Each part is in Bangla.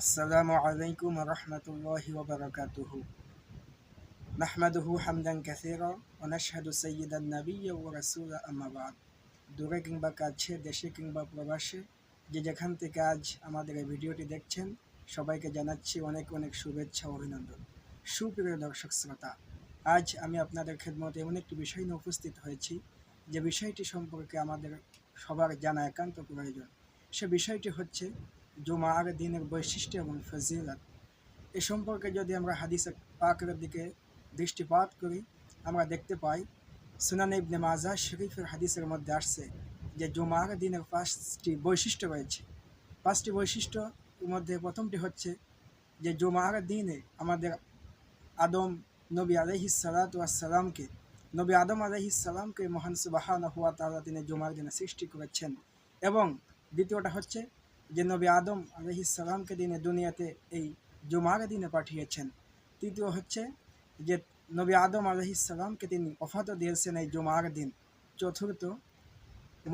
আসসালামু আলাইকুম ওয়া রাহমাতুল্লাহি ওয়া বারাকাতুহু। নাহমাদুহু হামদান কাসীরা ওয়া নাশহাদু সাইয়্যিদান নাবিয়্যা ওয়া রাসূলা আম্মা বা'দ। দূরে কিংবা কাছে, দেশে কিংবা প্রবাসে, যে যেখান থেকে আজ আমাদের এই ভিডিওটি দেখছেন, সবাইকে জানাচ্ছি অনেক অনেক শুভেচ্ছা ও অভিনন্দন। সুপ্রিয় দর্শক শ্রোতা, আজ আমি আপনাদের খেদমতে এমন একটি বিষয় নিয়ে উপস্থিত হয়েছি যে বিষয়টি সম্পর্কে আমাদের সবার জানা একান্ত প্রয়োজন। সে বিষয়টি হচ্ছে জুমার দিনের বৈশিষ্ট্য এবং ফজিলত। এ সম্পর্কে যদি আমরা হাদিস পাকের দিকে দৃষ্টিপাত করি, আমরা দেখতে পাই সুনান ইবনে মাজাহ শরীফের হাদিসের মধ্যে আসছে যে জুমার দিনের 5টি বৈশিষ্ট্য রয়েছে। 5টি বৈশিষ্ট্যর মধ্যে প্রথমটি হচ্ছে যে জুমার দিনে আমাদের আদম নবী আলাইহিস সালাতু ওয়াস সালামকে নবী আদম আলাইহিস সালামকে মহান সুবহানাহু ওয়া তাআলা তিনি জুমার দিনে সৃষ্টি করেছেন। এবং দ্বিতীয়টা হচ্ছে যে নবী আদম আলাইহিস সালামকে তিনি দুনিয়াতে এই জুমার দিনে পাঠিয়েছেন। তৃতীয় হচ্ছে যে নবী আদম আলাইহিস সালামকে তিনি ওফাতও দিয়েছেন এই জুমার দিন। চতুর্থ,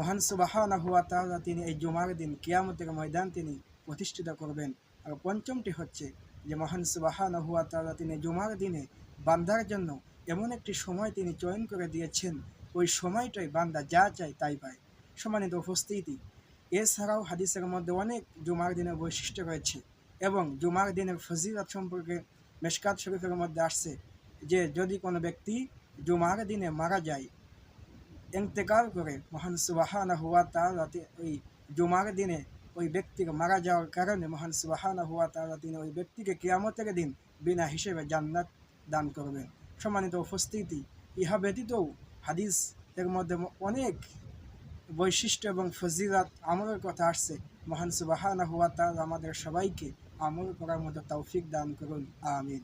মহান সুবহানাহু ওয়া তাআলা তিনি এই জুমার দিন কিয়ামতের ময়দান তিনি প্রতিষ্ঠিত করবেন। আর পঞ্চমটি হচ্ছে যে মহান সুবহানাহু ওয়া তাআলা তিনি জুমার দিনে বান্দার জন্য এমন একটি সময় তিনি চয়ন করে দিয়েছেন, ওই সময়টাই বান্দা যা চায় তাই পায়। সম্মানিত উপস্থিতি, এছাড়াও হাদিসের মধ্যে অনেক জুমার দিনের বৈশিষ্ট্য রয়েছে এবং জুমার দিনের ফজিলত সম্পর্কে মেশকাত শরীফের মধ্যে আসছে যে যদি কোনো ব্যক্তি জুমার দিনে মারা যায়, ইন্তেকাল করে, মহান সুবহানাহু ওয়া তাআলা ওই জুমার দিনে ওই ব্যক্তিকে মারা যাওয়ার কারণে মহান সুবহানাহু ওয়া তাআলা তিনি ওই ব্যক্তিকে কিয়ামতের দিন বিনা হিসেবে জান্নাত দান করবেন। সম্মানিত উপস্থিতি, ইহা ব্যতীতও হাদিস এর মধ্যে অনেক বৈশিষ্ট্য এবং ফজিলত আমলের কথা আসছে। মহান সুবহানাহু ওয়া তাআলা আমাদের সবাইকে আমল করার মতো তৌফিক দান করুন, আমিন।